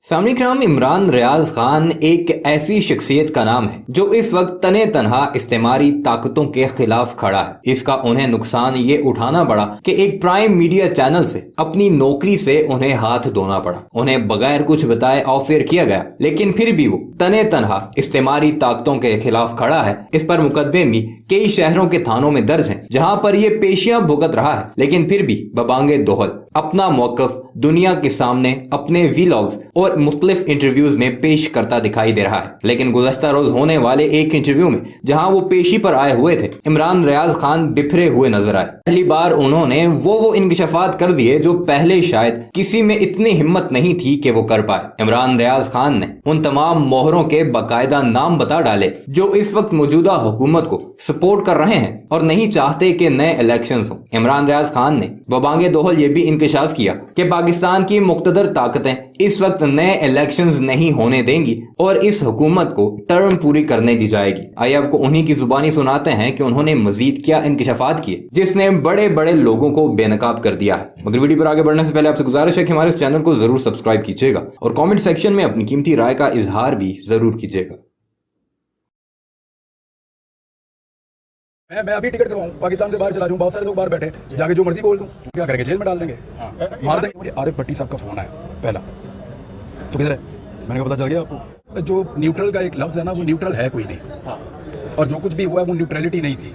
सामने इमरान रियाज खान एक ऐसी शख्सियत का नाम है जो इस वक्त तने तनहा इस्तेमारी ताकतों के खिलाफ खड़ा है। इसका उन्हें नुकसान ये उठाना पड़ा कि एक प्राइम मीडिया चैनल से अपनी नौकरी से उन्हें हाथ धोना पड़ा। उन्हें बगैर कुछ बताए ऑफर किया गया, लेकिन फिर भी वो तने तनहा इस्तेमारी ताकतों के खिलाफ खड़ा है। इस पर मुकदमे भी कई शहरों के थानों में दर्ज हैं, जहां पर ये पेशियां भुगत रहा है, लेकिन फिर भी बबांगे दोहल अपना मौकफ दुनिया के सामने अपने वीलॉग्स और मुख्तलिफ इंटरव्यूज में पेश करता दिखाई दे रहा है। लेकिन गुज़श्ता रोज होने वाले एक इंटरव्यू में जहां वो पेशी पर आए हुए थे, इमरान रियाज खान बिखरे हुए नजर आए। पहली बार उन्होंने वो इंकशाफात कर दिए जो पहले शायद किसी में इतनी हिम्मत नहीं थी कि वो कर पाए। इमरान रियाज खान ने उन तमाम मोहरों के बाकायदा नाम बता डाले जो इस वक्त मौजूदा हुकूमत को सपोर्ट कर रहे हैं और नहीं चाहते कि नए इलेक्शंस हो। इमरान रियाज खान ने बबांगे दोहल ये भी इंकशाफ किया कि पाकिस्तान की मुक़्तदर ताकतें इस वक्त नए इलेक्शंस नहीं होने देंगी और इस हुकूमत को टर्म पूरी करने दी जाएगी। आइए आपको उन्हीं की जुबानी सुनाते हैं कि उन्होंने मजीद क्या इंकशाफात किए जिसने बड़े बड़े लोगों को बेनकाब कर दिया है। मगर वीडियो पर आगे बढ़ने से पहले आपसे गुजारिश है कि हमारे इस चैनल को जरूर सब्सक्राइब कीजिएगा और कॉमेंट सेक्शन में अपनी कीमती राय का इजहार भी जरूर कीजिएगा। मैं अभी टिकट करवाऊं, पाकिस्तान से बाहर चला जाऊं, बहुत सारे लोग बाहर बैठे, जाके जो मर्जी बोल दूं, क्या करेंगे? जेल में डाल देंगे, मार देंगे। मुझे आरिफ भट्टी साहब का फोन आया पहला, तो किधर है? मैंने कहा पता चल गया आपको। जो न्यूट्रल का एक लफ्ज है ना, वो न्यूट्रल है कोई नहीं, और जो कुछ भी हुआ है वो न्यूट्रलिटी नहीं थी।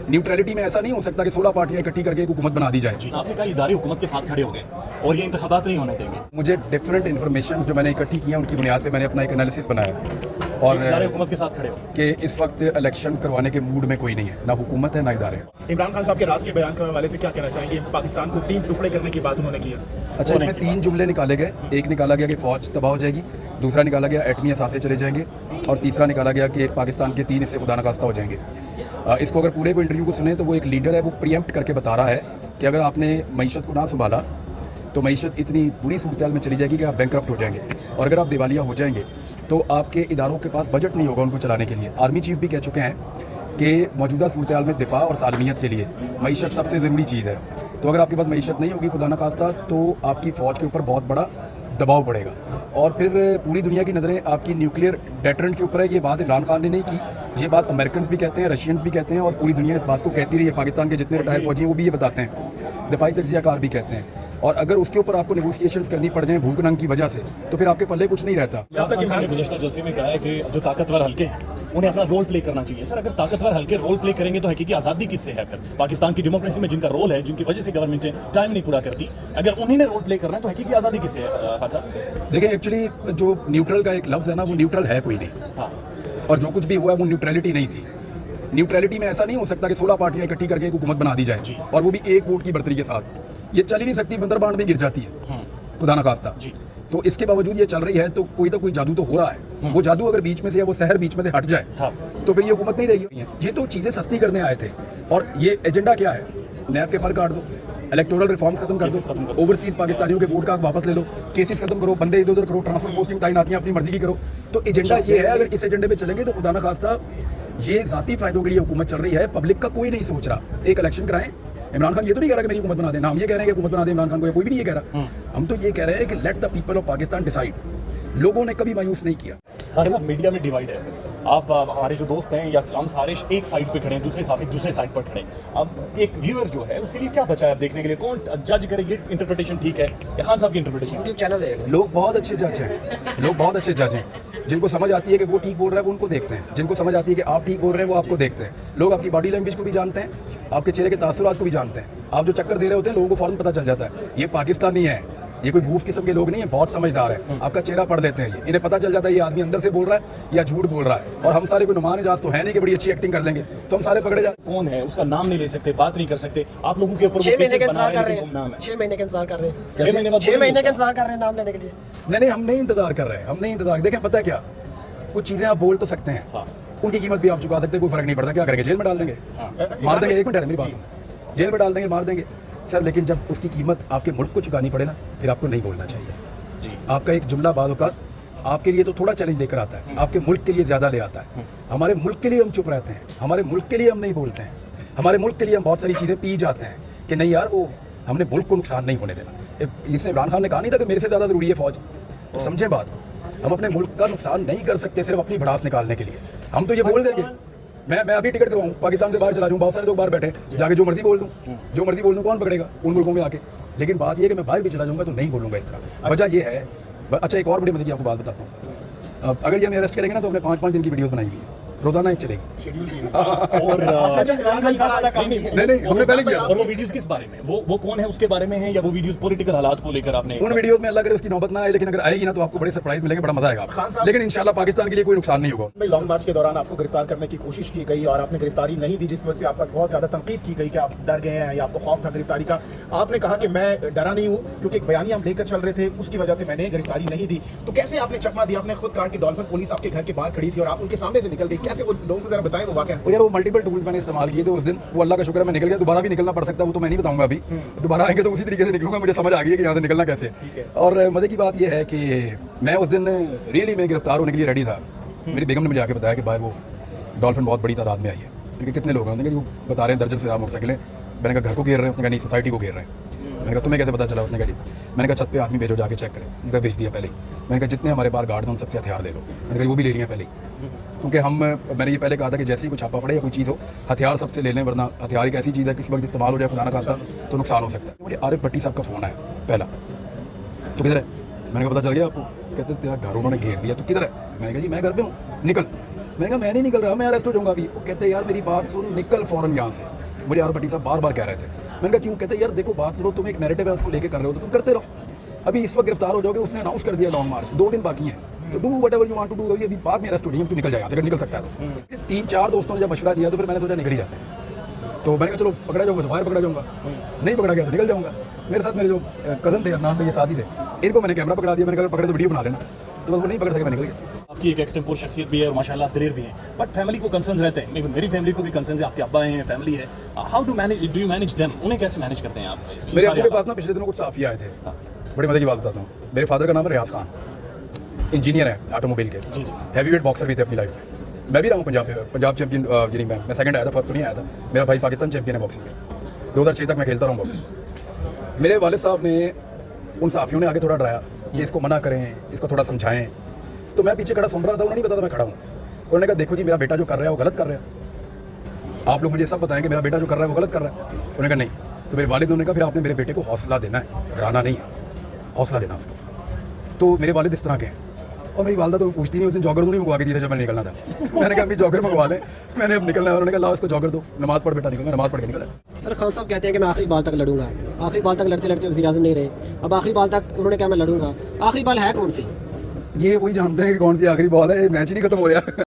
न्यूट्रलिटी में ऐसा नहीं हो सकता कि 16 पार्टियां इकट्ठी करके एक हुकूमत बना दी जाए। आपने कहा इदारे हुकूमत के साथ खड़े हो गए और ये इंतखाबात नहीं होने देंगे। मुझे डिफरेंट इन्फॉर्मेशन जो मैंने इकट्ठी की है उनकी बुनियाद पे मैंने अपना एक एनालिसिस बनाया और इदारे हुकूमत के साथ खड़े हो कि इस वक्त इलेक्शन करवाने के मूड में कोई नहीं है, ना हुकूमत है ना इदारे। इमरान खान साहब के रात के बयान के हवाले से क्या कहना चाहेंगे? पाकिस्तान को 3 टुकड़े करने की बात उन्होंने की है। अच्छा, इसमें 3 जुमले निकाले गए। एक निकाला गया कि फौज तबाह हो जाएगी, दूसरा निकाला गया एटमी असासे चले जाएंगे, और तीसरा निकाला गया कि पाकिस्तान के 3 हिस्से खुदा नखास्ता हो जाएंगे। इसको अगर पूरे को इंटरव्यू को सुने तो वो एक लीडर है, वो प्रीएम्प्ट करके बता रहा है कि अगर आपने मईशत को ना संभाला तो मईशत इतनी बुरी सूरत में चली जाएगी कि आप बैंकरप्ट हो जाएंगे, और अगर आप दिवालिया हो जाएंगे तो आपके इदारों के पास बजट नहीं होगा उनको चलाने के लिए। आर्मी चीफ भी कह चुके हैं कि मौजूदा सूरत में दिफा और सालमियत के लिए मईशत सबसे ज़रूरी चीज़ है। तो अगर आपके पास मईशत नहीं होगी खुदा न खास्ता, तो आपकी फ़ौज के ऊपर बहुत बड़ा दबाव पड़ेगा, और फिर पूरी दुनिया की नज़रें आपकी न्यूक्लियर डेटरेंट के ऊपर है। ये बात इमरान खान ने नहीं की, ये बात अमेरिकन भी कहते हैं, रशियंस भी कहते हैं, और पूरी दुनिया इस बात को कहती रही है। पाकिस्तान के जितने रिटायर्ड फौजी हैं वो भी ये बताते हैं, दिफाई तज्जियाकार भी कहते हैं। और अगर उसके ऊपर आपको नेगोशिएशंस करनी पड़ जाए भूख नंग की वजह से, तो फिर आपके पल्ले कुछ नहीं रहता। गुज़श्ता जलसे में कहा है कि जो ताकतवर हल्के हैं उन्हें अपना रोल प्ले करना चाहिए। सर, अगर ताकतवर हल्के रोल प्ले करेंगे तो हकीकी आज़ादी किससे है? फिर पाकिस्तान की डेमोक्रेसी में जिनका रोल है, जिनकी वजह से गवर्नमेंट टाइम नहीं पूरा करती, अगर उन्हीं ने रोल प्ले करना है तो हकीकी आज़ादी किससे है? देखिए, एक्चुअली जो न्यूट्रल का एक लफ्ज़ है ना, वो न्यूट्रल है कोई नहीं, और जो कुछ भी हुआ है वो न्यूट्रलिटी नहीं थी। न्यूट्रलिटी में ऐसा नहीं हो सकता कि 16 पार्टियां इकट्ठी करके एक हुकूमत बना दी जाए, और वो भी एक वोट की बढ़तरी के साथ। ये चल ही नहीं सकती, बंदरबांट में गिर जाती है खुदा न खास्ता। तो इसके बावजूद ये चल रही है, तो कोई जादू तो हो रहा है। वो जादू अगर बीच में से या वो शहर बीच में से हट जाए तो फिर ये हुकूमत नहीं रहेगी। ये तो चीज़ें सस्ती करने आए थे, और ये एजेंडा क्या है? नैब के फर काट दो, इलेक्टोरल रिफॉर्म्स खत्म कर दो, ओवरसीज पाकिस्तानियों के वोट का वापस ले लो, केसेस खत्म करो, बंदे इधर उधर करो, ट्रांसफर पोस्टिंग तैनातियां अपनी मर्जी की करो। तो एजेंडा ये है। अगर इस एजेंडे पे चलेंगे तो खुदा न खास्ता ये ज़ाती फायदों के लिए हुकूमत चल रही है, पब्लिक का कोई नहीं सोच रहा। एक इलेक्शन कराएं। इमरान खान ये तो नहीं कह रहा कि मेरी हुकूमत बना देना, हम ये कह रहे हैं कि हुकूमत बना दे इमरान खान को, कोई भी नहीं ये कह रहा। हम तो ये कह रहे हैं कि let the people of Pakistan decide. लोगों ने कभी मायूस नहीं किया। हाँ सर, मीडिया में डिवाइड है। आप हमारे जो दोस्त हैं या हम सारे एक साइड पे खड़े हैं, दूसरे साथी दूसरे साइड पर खड़े हैं। अब एक व्यूअर जो है उसके लिए क्या बचा है देखने के लिए? कौन जज करे ये इंटरप्रिटेशन ठीक है या खान साहब की इंटरप्रिटेशन? यूट्यूब चैनल है। लोग बहुत अच्छे जज हैं, लोग बहुत अच्छे जज हैं। जिनको समझ आती है कि वो ठीक बोल रहा है वो उनको देखते हैं, जिनको समझ आती है कि आप ठीक बोल रहे हैं वो आपको देखते हैं। लोग आपकी बॉडी लैंग्वेज को भी जानते हैं, आपके चेहरे के तासुरात को भी जानते हैं। आप जो चक्कर दे रहे होते हैं लोगों को फौरन पता चल जाता है ये पाकिस्तानी है, ये कोई बूफ किस्म के लोग नहीं है, बहुत समझदार है। आपका चेहरा पढ़ देते हैं, इन्हें पता चल जाता है ये आदमी अंदर से बोल रहा है या झूठ बोल रहा है। और हम सारे कोई नुमान इजाज तो है नहीं कि बड़ी अच्छी एक्टिंग कर लेंगे, तो हम सारे पकड़े जाते। कौन है उसका नाम नहीं ले सकते, बात नहीं कर सकते। आप लोगों के ऊपर 6 महीने का इंतजार कर रहे हैं, 6 महीने का इंतजार कर रहे हैं, 6 महीने का इंतजार कर रहे हैं नाम लेने के लिए। नहीं, हम नहीं इंतजार कर रहे हैं, हम नहीं इंतजार। देखें, पता है क्या, कुछ चीज़ें आप बोल तो सकते हैं, उनकी कीमत भी आप चुका सकते हैं, कोई फर्क नहीं पड़ता। क्या करेंगे? जेल में डाल देंगे, मार देंगे। 1 मिनट मेरी बात सुनो, जेल में डाल देंगे, मार देंगे सर। लेकिन जब उसकी कीमत आपके मुल्क को चुकानी पड़े ना, फिर आपको नहीं बोलना चाहिए। आपका एक जुमला बाद औक़ात आपके लिए तो थोड़ा चैलेंज लेकर आता है, आपके मुल्क के लिए ज़्यादा ले आता है। हमारे मुल्क के लिए हम चुप रहते हैं, हमारे मुल्क के लिए हम नहीं बोलते हैं, हमारे मुल्क के लिए हम बहुत सारी चीज़ें पी जाते हैं कि नहीं यार, वो हमने मुल्क को नुकसान नहीं होने देना। इसने इमरान खान ने कहा नहीं था कि मेरे से ज़्यादा ज़रूरी है फौज। तो समझें बात को। हम अपने मुल्क का नुकसान नहीं कर सकते सिर्फ अपनी भड़ास निकालने के लिए। हम तो ये बोल देंगे, मैं अभी टिकट करवाऊँ, पाकिस्तान से बाहर चला जाऊँ, बहुत सारे लोग बाहर बैठे, जाके जो मर्जी बोल दूँ, कौन पकड़ेगा उन मुल्कों में आके। लेकिन बात ये है कि मैं बाहर भी चला जाऊँगा तो नहीं बोलूँगा इस तरह। वजह ये है, अच्छा एक और बड़ी मदद की आपको बात बताता हूँ। अगर ये हमें अरेस्ट करेंगे ना तो हमने 5-5 दिन की वीडियोस बनाई हुई है, रोजाना एक चलेगी। और नहीं हमने पहले किया। और वो वीडियोस किस बारे में, वो कौन है उसके बारे में है, या वो वीडियोस पॉलिटिकल हालात को लेकर आपने? उन वीडियोस में अल्लाह करे उसकी नौबत ना आए, लेकिन अगर आएगी ना तो आपको बड़े सरप्राइज मिलेंगे, बड़ा मजा आएगा। लेकिन इंशाल्लाह पाकिस्तान के लिए कोई नुकसान नहीं होगा। लॉन्ग मार्च के दौरान आपको गिरफ्तार करने की कोशिश की गई और आपने गिरफ्तारी नहीं दी, जिस वजह से आपका बहुत ज्यादा तनकीद की गई कि आप डर गए हैं या आपको खौफ था गिरफ्तारी का। आपने कहा कि मैं डरा नहीं हूँ क्योंकि एक बयानी हम लेकर चल रहे थे, उसकी वजह से मैंने गिरफ्तारी नहीं दी। तो कैसे आपने चकमा दिया? आपने खुद कहा कि डॉल्फिन पुलिस आपके घर के बाहर खड़ी थी और आप उनके सामने से निकल गए, कैसे वो लोगों को जरा बताएं वो वाकया। यार वो मल्टीपल टूल्स मैंने इस्तेमाल किए तो उस दिन वो अल्लाह का शुक्र है मैं निकल गया। दोबारा भी निकलना पड़ सकता है, वो तो मैं नहीं बताऊंगा अभी। दोबारा आएंगे तो उसी तरीके से निकलूंगा, मुझे समझ आ गई है कि यहाँ से निकलना कैसे है। और मजे की बात यह है कि मैं उस दिन रियली मैं गिरफ्तार होने के लिए रेडी था। मेरी बेगम ने मुझे आके बताया कि भाई वो डॉल्फिन बहुत बड़ी तादाद में आई है। क्योंकि कितने लोग हैं, उन्होंने वो बता रहे हैं दर्जन से ज़्यादा मोटरसाइकिलें। मैंने कहा घर को घेर रहे हैं, उसने कहा नहीं सोसाइटी को घेर रहे हैं। मैंने कहा तुम्हें कैसे पता चला? उसने कहा जी मैंने कहा छत पे आदमी भेजो जाके चेक करें। मैंने कहा भेज दिया पहले ही। मैंने कहा जितने हमारे पास गार्ड हैं उन सबसे हथियार ले लो। मैंने कहा वो भी ले लिए पहले ही, क्योंकि मैंने ये पहले कहा था कि जैसे ही कुछ छापा पड़े या कोई चीज़ हो हथियार सबसे ले लें, वरना हथियार एक ऐसी चीज़ है किसी वक्त इस्तेमाल हो जाए खुदा ना खास्ता तो नुकसान हो सकता है। मुझे आरिफ भट्टी साहब का फ़ोन आया पहला, तो किधर है? मैंने कहा पता चल गया आपको? कहते तेरा घर उन्होंने घेर दिया, तो किधर है? मैंने कहा जी मैं घर पे हूँ, निकल। मैंने कहा मैं नहीं निकल रहा, मैं अरेस्ट हो जाऊँगा अभी। वो कहते यार मेरी बात सुन, निकल फ़ौरन यहाँ से। मुझे आरिफ भट्टी साहब बार बार कह रहे थे। मैंने कहा क्यों? कहते यार देखो बात सुनो, तुम एक नैरेटिव है उसको लेके कर रहे हो तो तुम करते रहो। अभी इस वक्त गिरफ्तार हो जाओगे, उसने अनाउंस कर दिया लॉन्ग मार्च, 2 दिन बाकी हैं, तो do whatever you want to do. अभी बाद में अरेस्ट हो जाएंगे, तू निकल जाएगा अगर निकल सकता है तो। 3-4 दोस्तों ने जब मशवरा दिया तो फिर मैंने सोचा निकल ही जाते हैं। तो मैंने कहा चलो पकड़ा जाऊँगा तो बाहर पकड़ा जाऊँगा, नहीं पकड़ा गया तो निकल जाऊँगा। मेरे साथ मेरे जो कज़न थे अदनान भाई, ये साथी थे, इनको मैंने कैमरा पकड़ा दिया। मैंने कहा पकड़े तो वीडियो बना लेना, तो बस वो नहीं पकड़ सके, मैं निकल गया। आपकी एक एक्सटेम्पोर शख्सियत भी है और माशाल्लाह दलेर भी हैं, बट फैमिली को कंसर्न्स रहते हैं। मेरी फैमिली को भी कंसर्न्स है, आपके अब्बा हैं, फैमिली है। How do you manage them? उन्हें कैसे मैनेज करते हैं आप? मेरे अब्बू के पास ना पिछले दिनों कुछ साफिया आए थे, बड़ी मजे की बात बताता हूँ। मेरे फादर का नाम है रियाज खान, इंजीनियर है ऑटोमोबाइल के, जी। हैवी वेट बॉक्सर भी थे अपनी लाइफ में। मैं भी रहा हूँ पंजाब चैंपियन जिनिंग में। मैं सेकंड आया था, फर्स्ट तो नहीं आया था। मेरा भाई पाकिस्तान चैंपियन है बॉक्सिंग में, 2006 तक मैं खेलता रहा हूँ बॉक्सिंग। मेरे वालिद साहब ने उन साफियों ने आगे थोड़ा डराया कि इसको मना करें, इसको थोड़ा समझाएं। तो मैं पीछे खड़ा सुन रहा था, उन्होंने नहीं पता था मैं खड़ा हूँ। उन्होंने कहा देखो जी मेरा बेटा जो कर रहा है वो गलत कर रहा है, आप लोग मुझे सब बताएं कि मेरा बेटा जो कर रहा है वो गलत कर रहा है। उन्होंने कहा नहीं। तो मेरे वालिद ने कहा फिर आपने मेरे बेटे को हौसला देना है, डराना नहीं है, हौसला देना उसको। तो मेरे वालिद इस तरह के हैं। और मेरी वालदा तो पूछती नहीं, उसने जॉगर तो नहीं मंगवा के दिया था जब मैंने निकलना था। मैंने कहा अभी जॉगर मंगवा लें, मैंने अब निकलना है। उन्होंने कहा लाओ इसको जॉगर दो, नमाज पढ़ बेटा निकल। मैं नमाज पढ़ के निकला। सर खान साहब कहते हैं कि मैं आखिरी बाल तक लड़ूंगा। आखिरी बाल तक लड़ते लड़ते वज़ीर आज़म नहीं रहे, अब आखिरी बाल तक उन्होंने कहा मैं लड़ूंगा। आखिरी बाल है कौन सी? ये वही जानते हैं कि कौन सी आखिरी बॉल है, मैच ही नहीं खत्म हो रहा।